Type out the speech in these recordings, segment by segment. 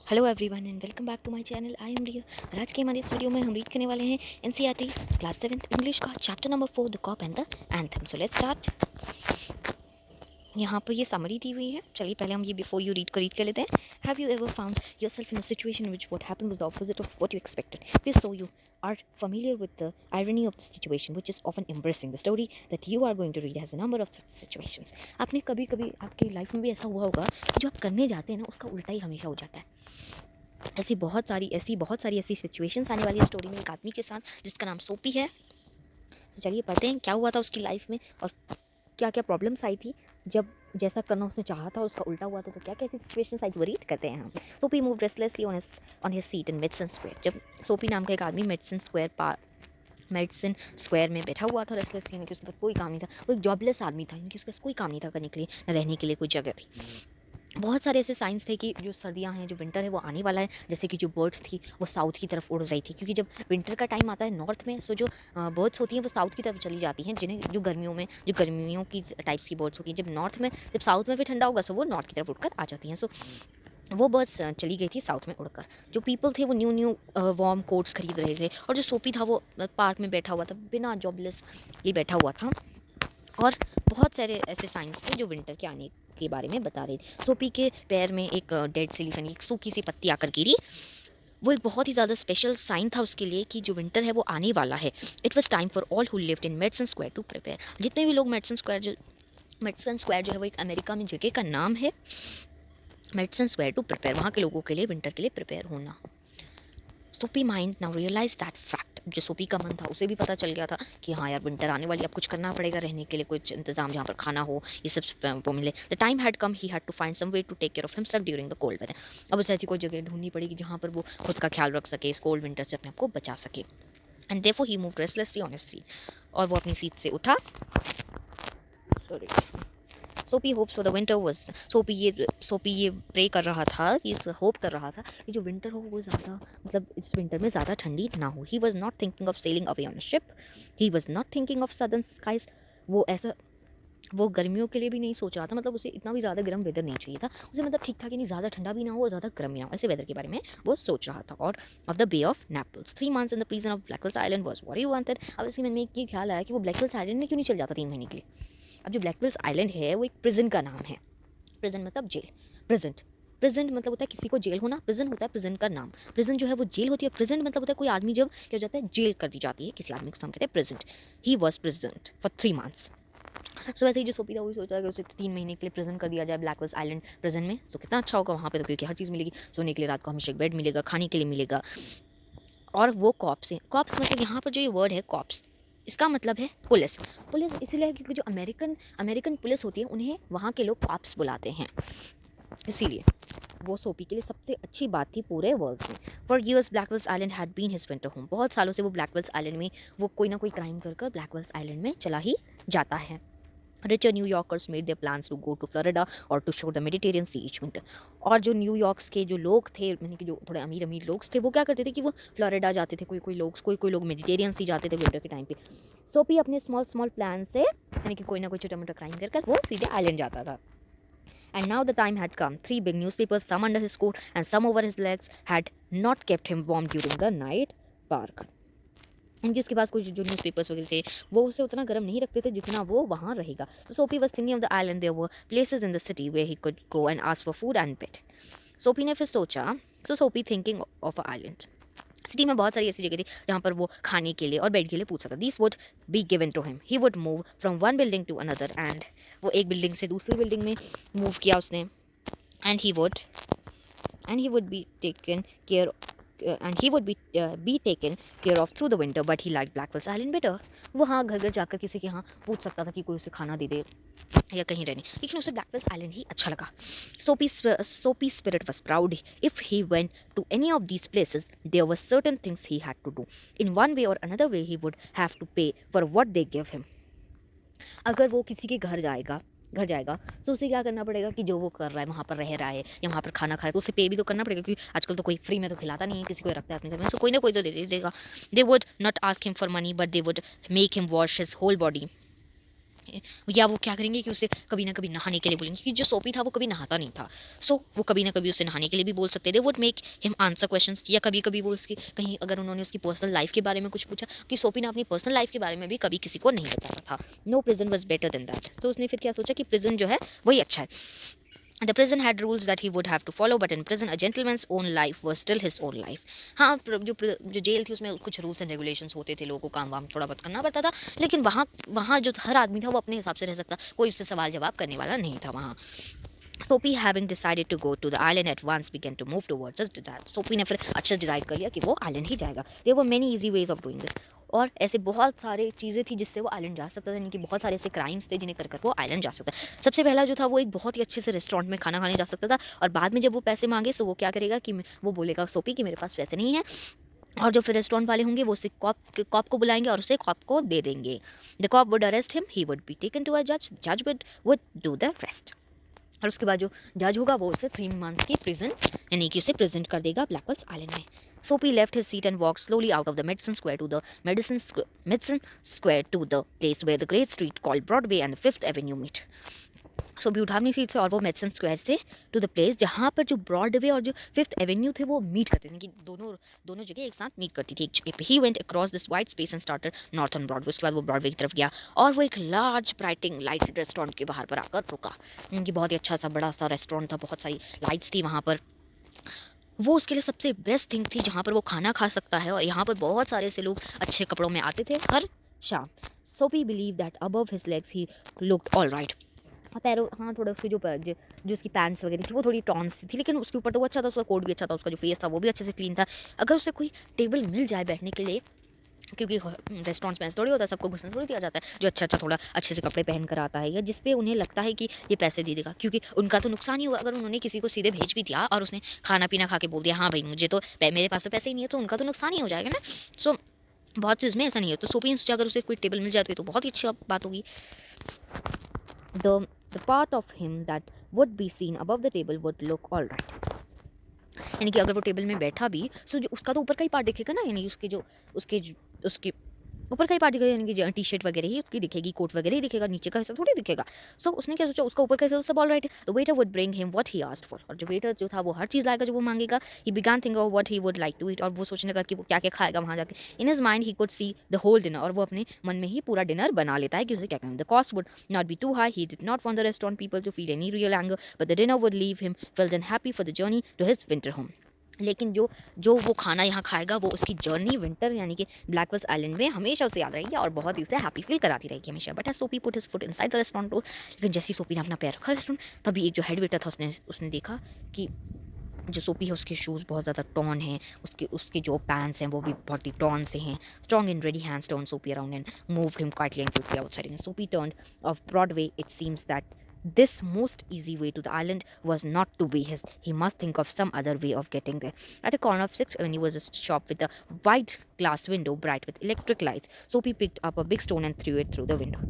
Hello everyone and welcome back to my channel. I am Riya और आज के हमारे इस वीडियो में हम रीड करने वाले हैं एनसीईआरटी क्लास 7 इंग्लिश का chapter number 4 the cop and the anthem. So let's start. यहाँ पर ये समरी दी हुई है। चलिए पहले हम ये बिफोर यू रीड को रीड कर लेते हैं। Have you ever found yourself in a situation which what happened was the opposite of what you expected? So you are familiar with the irony of the situation, which is often embracing. The story that you are going to read has a number of such situations. आपने कभी कभी आपकी life में भी ऐसा हुआ होगा कि जो आप करने जाते हैं ना उसका उल्टा ही हमेशा हो जाता है। ऐसी बहुत सारी ऐसी सिचुएशंस आने वाली है स्टोरी में एक आदमी के साथ जिसका नाम सोपी है। तो चलिए पढ़ते हैं क्या हुआ था उसकी लाइफ में और क्या क्या प्रॉब्लम्स आई थी जब जैसा करना उसने चाहा था उसका उल्टा हुआ था। तो क्या क्या ऐसी सिचुएशंस आई थी वो रीड करते हैं हम। सोपी move restlessly on his seat in Madison square. जब सोपी नाम का एक आदमी मेडिसिन स्क्वायर में बैठा हुआ था रेस्टलेस, यानी कि उसके पास कोई काम नहीं था, वो एक जॉबलेस आदमी था, यानी कि उसके पास कोई काम नहीं था करने के लिए, न रहने के लिए कोई जगह थी। बहुत सारे ऐसे साइंस थे कि जो सर्दियाँ हैं, जो विंटर है वो आने वाला है। जैसे कि जो बर्ड्स थी वो साउथ की तरफ उड़ रही थी, क्योंकि जब विंटर का टाइम आता है नॉर्थ में, सो जो बर्ड्स होती हैं वो साउथ की तरफ चली जाती हैं, जिन्हें जो गर्मियों की टाइप्स की बर्ड्स होती हैं, जब साउथ में भी ठंडा होगा सो वो नॉर्थ की तरफ उड़कर आ जाती हैं। सो वो बर्ड्स चली गई थी साउथ में उड़कर। जो पीपल थे वो न्यू वार्म कोट्स खरीद रहे थे, और जो सोपी था वो पार्क में बैठा हुआ था, बिना जॉबलेस ये बैठा हुआ था। और बहुत सारे ऐसे साइंस थे जो विंटर के आने के बारे में बता रहे थे। सोपी के पैर में एक डेड सी लीफ, एक सूखी सी पत्ती आकर गिरी। वो एक बहुत ही ज़्यादा स्पेशल साइन था उसके लिए कि जो विंटर है वो आने वाला है। It was time for all who lived in Madison Square to prepare. जितने भी लोग मेडिसन स्क्वायर जो है वो एक अमेरिका में जगह का नाम है। मेडिसन स्क्वायर टू प्रिपेयर, वहाँ के लोगों के लिए विंटर के लिए प्रिपेयर होना। Soapy mind now realize that fact. जो सोपी का मन था उसे भी पता चल गया था कि हाँ यार विंटर आने वाली, अब कुछ करना पड़ेगा, रहने के लिए कुछ इंतजाम, जहाँ पर खाना हो, ये सब वो मिले। The time had come, he had to find some way to take care of himself during the cold weather. अब उसे ऐसी कोई जगह ढूंढनी पड़ेगी जहाँ पर वो खुद का ख्याल रख सके, इस कोल्ड विंटर से अपने आप को बचा सके। And therefore he moved restlessly on his seat. और वो अपनी सीट से उठा। सॉरी। सोपी hopes for the winter was, सोपी ये प्रे कर रहा था, ये होप कर रहा था कि जो विंटर हो वो ज़्यादा, मतलब इस विंटर में ज़्यादा ठंडी ना हो। He was not thinking of sailing away on a ship, he was not thinking of southern skies. वो गर्मियों के लिए भी नहीं सोच रहा था, मतलब उसे इतना भी ज़्यादा गर्म वेदर नहीं चाहिए था उसे, मतलब ठीक ठाक, यानी ज़्यादा ठंडा भी ना हो और ज़्यादा गर्म भी ना हो, ऐसे वेदर के बारे में वो सोच रहा था। और off the Bay of Naples, 3 months in the prison of Blackwell's Island was what he wanted. अब इसके मन में ये ख्याल आया कि वो ब्लैकवेल्स आइलैंड में क्यों नहीं चल जाता 3 महीने के लिए। अब जो ब्लैकवेल्स आइलैंड है वो एक प्रिजन का नाम है। प्रिजन मतलब जेल। प्रेजेंट, प्रेजेंट मतलब होता है किसी को जेल होना, प्रिजन होता है प्रिजन का नाम। प्रिजन जो है वो जेल होती है, प्रेजेंट मतलब होता है कोई आदमी जब क्या हो जाता है, जेल कर दी जाती है किसी आदमी को, हम कहते हैं present. He was present for 3 months। सो वैसे ही जो सोपी था वही सोचा कि उसे 3 महीने के लिए प्रेजेंट कर दिया जाए ब्लैकवेल्स आइलैंड प्रेजेंट में, तो कितना अच्छा होगा वहाँ पे, तो क्योंकि हर चीज़ मिलेगी, सोने के लिए रात को हमेशा एक बेड मिलेगा, खाने के लिए मिलेगा। और वो कॉप्स हैं। कॉप्स मतलब यहाँ पर जो ये वर्ड है कॉप्स, इसका मतलब है पुलिस। पुलिस इसीलिए क्योंकि जो अमेरिकन पुलिस होती है उन्हें वहाँ के लोग कॉप्स बुलाते हैं, इसीलिए वो सोपी के लिए सबसे अच्छी बात थी पूरे वर्ल्ड में। For years Blackwell's Island had been his winter home. बहुत सालों से वो ब्लैकवेल्स आइलैंड में, वो कोई ना कोई क्राइम कर ब्लैकवेल्स आइलैंड में चला ही जाता है। Richer New Yorkers made their plans to go to Florida और to shore the Mediterranean sea each winter. और जो न्यूयॉर्क्स के जो लोग थे, यानी कि जो थोड़े अमीर अमीर लोग थे, वो क्या करते थे कि वो फ्लोरिडा जाते थे, कोई लोग मेडिटेरियन सी जाते थे विंटर के टाइम पे। सोपी अपने स्मॉल प्लान से, यानी कि कोई ना कोई छोटा मोटा क्राइम कर वो सीधे आइलैंड जाता था। And now the time had come. 3 big newspapers, some under his coat and some over his legs, had not kept him warm during the night park. इनके उसके पास कुछ जो न्यूज़पेपर्स वगैरह थे वो उसे उतना गर्म नहीं रखते थे जितना वो वहाँ रहेगा। तो Soapy was thinking of the island, there were places in the city where he could go and ask for food and bed. Soapy ने फिर सोचा, तो Soapy thinking of a island, city में बहुत सारी ऐसी जगह थी जहाँ पर वो खाने के लिए और बेड के लिए पूछ सकता। This would be given to him. He would move from one building to another, and वो एक बिल्डिंग से दूसरी बिल्डिंग में मूव किया उसने। And he would be taken care be taken care of through the winter, but he liked Blackwell's Island better. वो हाँ घर घर जाकर किसी के यहाँ पूछ सकता था कि कोई उसे खाना दे दे या कहीं रहने, लेकिन उसे ब्लैकवेल्स आइलैंड ही अच्छा लगा। Soapy's spirit was proud. If he went to any of these places, there were certain things he had to do. In one way or another way, he would have to pay for what they gave him. अगर वो किसी के घर जाएगा तो उसे क्या करना पड़ेगा कि जो वो कर रहा है, वहाँ पर रह रहा है या वहाँ पर खाना खा रहा है, तो उसे पे भी तो करना पड़ेगा, क्योंकि आजकल तो कोई फ्री में तो खिलाता नहीं है, किसी को रखता है अपने घर में, तो कोई ना कोई तो दे देगा। They would not ask him for money, but they would make him wash his whole body या वो क्या करेंगे कि उसे कभी ना कभी नहाने के लिए बोलेंगे, क्योंकि जो सोपी था वो कभी नहाता नहीं था। सो वो कभी ना कभी उसे नहाने के लिए भी बोल सकते, दे would make him answer questions. या कभी कभी वो उसकी कहीं अगर उन्होंने उसकी पर्सनल लाइफ के बारे में कुछ पूछा, कि सोपी ने अपनी पर्सनल लाइफ के बारे में भी कभी किसी को नहीं बताया था। No prison was better than that. तो उसने फिर क्या सोचा कि प्रिजन जो है वही अच्छा है। The prison had rules that he would have to follow, but in prison a gentleman's own life was still his own life. हाँ, जो जेल थी उसमें कुछ रूल्स एंड रेगुलेशंस होते थे, लोगों को काम वाम थोड़ा बहुत करना पड़ता था, लेकिन वहाँ वहाँ जो हर आदमी था वो अपने हिसाब से रह सकता, कोई उससे सवाल जवाब करने वाला नहीं था वहाँ। सोपी having decided to go to the island at once began to move towards his desire. सोपी ने फिर अच्छा डिसाइड कर लिया कि वो आइलैंड ही जाएगा। There were many easy ways of doing this. और ऐसे बहुत सारे चीज़ें थी जिससे वो आइलैंड जा सकता था, यानी कि बहुत सारे ऐसे क्राइम्स थे जिन्हें कर कर वो आइलैंड जा सकता है। सबसे पहला जो था वो एक बहुत ही अच्छे से रेस्टोरेंट में खाना खाने जा सकता था, और बाद में जब वो पैसे मांगे तो वो क्या करेगा कि वो बोलेगा सोपी कि मेरे पास पैसे नहीं है, और जो फिर रेस्टोरेंट वाले होंगे वो उसे कॉप को बुलाएंगे और उसे कॉप को दे देंगे। The corp would arrest him, he would be taken to a जज, जज वुड डू द रेस्ट। और उसके बाद जो जज होगा वो उसे 3 मंथ की प्रिजन, यानी कि उसे प्रेजेंट कर देगा ब्लैकवेल्स आइलैंड में। Soapy left his seat and walk slowly out of the Madison Square to the place where the great street called Broadway and Fifth Avenue meet. Soapy उठा अपनी सीट से और वो मेडिसन स्क्वायर से to the place जहाँ पर जो Broadway और जो फिफ्थ एवेन्यू थे वो मीट करते थे, कि दोनों जगह एक साथ मीट करती थी। He went across this wide space and started north on Broadway. उसके बाद वो ब्रॉडवे की तरफ गया और वो एक लार्ज ब्राइटिंग लाइटेड रेस्टोरेंट के बाहर पर आकर रुका। उनकी बहुत ही अच्छा सा बड़ा सा रेस्टोरेंट था, बहुत सारी लाइट्स थी वहाँ पर। वो उसके लिए सबसे बेस्ट थिंग थी जहाँ पर वो खाना खा सकता है, और यहाँ पर बहुत सारे ऐसे लोग अच्छे कपड़ों में आते थे हर शाम। सोपी believe that above his legs he looked all right. पैरों, हाँ, थोड़ा उसकी जो उसकी पैंट्स वगैरह थी वो थोड़ी टॉन्स थी, लेकिन उसके ऊपर तो वो अच्छा था, उसका कोट भी अच्छा था, उसका जो फेस था वो भी अच्छे से क्लीन था। अगर उसे कोई टेबल मिल जाए बैठने के लिए, क्योंकि रेस्टोरेंट्स में ऐसा थोड़ी होता है, सबको घुसने थोड़ी दिया जाता है, जो अच्छा अच्छा थोड़ा अच्छे से कपड़े पहन कर आता है, या जिस पे उन्हें लगता है कि ये पैसे दे देगा, क्योंकि उनका तो नुकसान ही होगा अगर उन्होंने किसी को सीधे भेज भी दिया और उसने खाना पीना खा के बोल दिया हाँ भाई मुझे तो मेरे पास तो पैसे ही नहीं है, तो उनका तो नुकसान ही हो जाएगा ना। सो बहुत चीज़ में ऐसा नहीं है। तो सोपी ने सोचा अगर उसे कोई टेबल मिल जाती तो बहुत ही अच्छी बात होगी। The part of him that would be seen above the table would look all right. यानी कि अगर वो टेबल में बैठा भी, सो जो उसका तो ऊपर का ही पार्ट दिखेगा ना, यानी उसके ऊपर का ही पार्ट दिखेगा, यानी कि टी शर्ट वगैरह ही उसकी दिखेगी, कोट वगैरह ही दिखेगा, नीचे का हिस्सा थोड़ी दिखेगा। सो उसने क्या सोचा, उसका ऊपर का हिस्सा सब all right. The waiter would bring him what he asked for. और जो वेटर जो था वो हर चीज़ लाएगा जो वो मांगेगा। He began think of what he would like to eat. और वो सोचने लगा कि वो क्या क्या खाएगा वहाँ जाके। In his mind he could see the whole dinner. और वो अपने मन में ही पूरा डिनर बना लेता है कि उसे क्या करना। The cost would not be too high. He did not want the restaurant people to feel any real anger, but the dinner would leave him filled and happy for the journey to his winter home. लेकिन जो जो वो खाना यहाँ खाएगा वो उसकी journey winter यानी कि ब्लैकवेल्स आइलैंड में हमेशा उसे याद रहेगी और बहुत ही उसे हैप्पी फील कराती रहेगी हमेशा। बट सोपी put his foot inside the restaurant door. लेकिन जैसे ही सोपी ने अपना पैर रखा रेस्टोरेंट, तभी एक जो हेड वेटर था उसने देखा कि जो सोपी है उसके शूज़ बहुत ज़्यादा टॉन हैं, उसके जो पैंट्स हैं वो भी बहुत ही टॉन से हैं। Strong and ready hands turn Soapy around and moved him quietly and quickly outside. And Soapy turned off Broadway. It seems that this most easy way to the island was not to be his. He must think of some other way of getting there. At a corner of 6th Avenue was a shop with a wide glass window bright with electric lights. Sophie picked up a big stone and threw it through the window.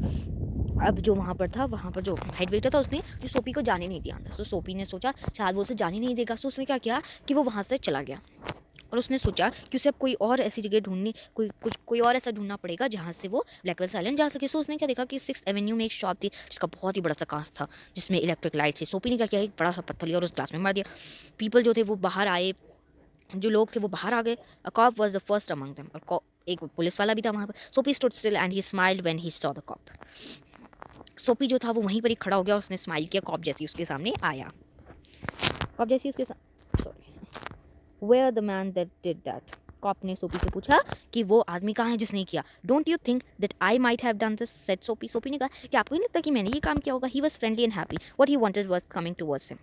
अब जो वहाँ पर था, वहाँ पर जो head waiter था उसने जो सोपी को जाने नहीं दिया अंदर। तो सोपी ने सोचा शायद वो उसे जाने नहीं देगा, तो उसने क्या किया कि वो वहाँ से चला गया। और उसने सोचा कि उसे अब कोई और ऐसी जगह ढूंढनी, कोई और ऐसा ढूंढना पड़ेगा जहाँ से वो ब्लैकवेल्स आइलैंड जा सके। सो उसने क्या देखा कि 6th एवेन्यू में एक शॉप थी जिसका बहुत ही बड़ा सा कांच था जिसमें इलेक्ट्रिक लाइट थी। सोपी ने क्या किया, एक बड़ा सा पत्थर लिया और उस ग्लास में मार दिया। पीपल जो थे वो बाहर आए, जो लोग थे वो बाहर आ गए। A cop was the first among them. और एक पुलिस वाला भी था वहाँ पर। Soapy stood still and he smiled when he saw the cop. Soapy जो था वो वहीं पर ही खड़ा हो गया और उसने स्माइल किया कॉप जैसी उसके सामने आया। कॉप जैसी उसके sorry where the man that did that. Cop ने सोपी से पूछा कि वो आदमी कहाँ है जिसने किया। Don't you think that I might have done this, said सोपी। सोपी ने कहा कि आपको नहीं लगता कि मैंने ये काम किया होगा। He was friendly and happy. What he wanted was coming towards him.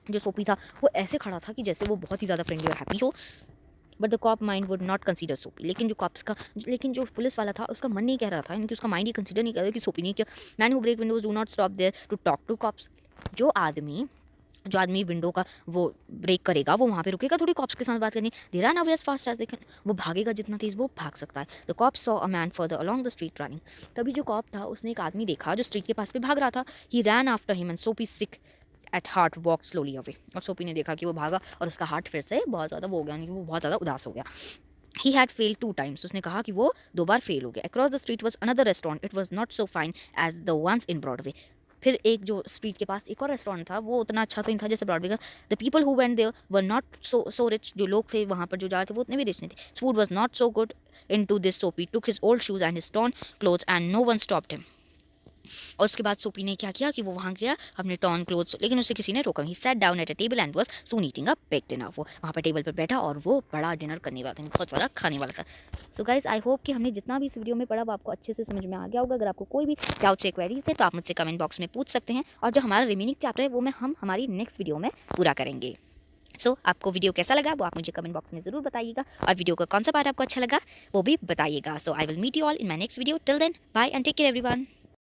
जो सोपी था वो ऐसे खड़ा था कि जैसे वो बहुत ही ज़्यादा फ्रेंडली और हैप्पी हो। But the cop mind would not consider Soapy. लेकिन जो पुलिस वाला था उसका मन नहीं कह रहा था, यानी कि उसका माइंड ही कंसीडर नहीं कर रहा कि सोपी ने क्या। Man who break windows do not stop there to talk to cops. जो आदमी विंडो का वो ब्रेक करेगा वो वहाँ पे रुकेगा थोड़ी कॉप्स के साथ बात करने। They run away as fast as they can. वो भागेगा जितना तेज वो भाग सकता है। The cop saw a man further along the street running. तभी जो कॉप था उसने एक आदमी देखा जो स्ट्रीट के पास पे भाग रहा था। He ran after him and Soapy sick at heart walk slowly away. और सोपी ने देखा कि वो भागा और उसका हार्ट फिर से बहुत ज़्यादा वो हो गया, यानी कि वो बहुत ज़्यादा उदास हो गया। ही हैड फेल्ड 2 टाइम्स, उसने कहा कि वो 2 बार फेल हो गया। Across the street was another restaurant, it was not so fine as the ones in Broadway. फिर एक जो स्ट्रीट के पास एक और रेस्टोरेंट था, वो उतना अच्छा तो नहीं था जैसे ब्रॉडवे का। The people who went there were not so rich, जो लोग थे वहाँ पर जो जा रहे थे वो उतने भी रिच नहीं थे। Food was not so good into this, so he took his old shoes and his torn clothes and no one stopped him। और उसके बाद सोपी ने क्या किया कि वो वहाँ गया अपने टॉर्न क्लोथ्स, लेकिन उसे किसी ने रोका। He sat down at a table and was soon eating a big dinner. वो वहाँ पर टेबल पर बैठा और वो बड़ा डिनर करने वाला था, बहुत ज़्यादा खाने वाला था। सो गाइज, आई होप कि हमने जितना भी इस वीडियो में पढ़ा वो आपको अच्छे से समझ में आ गया होगा। अगर आपको कोई भी डाउट्स या क्वेरीज है तो आप मुझसे कमेंट बॉक्स में पूछ सकते हैं, और जो हमारा रिमेनिंग चैप्टर है वो हम हमारी नेक्स्ट वीडियो में पूरा करेंगे। आपको वीडियो कैसा लगा वो आप मुझे कमेंट बॉक्स में ज़रूर बताइएगा, और वीडियो का कौन सा पार्ट आपको अच्छा लगा वो भी बताइएगा। I will meet you all in my next video. Till then, bye and take care everyone.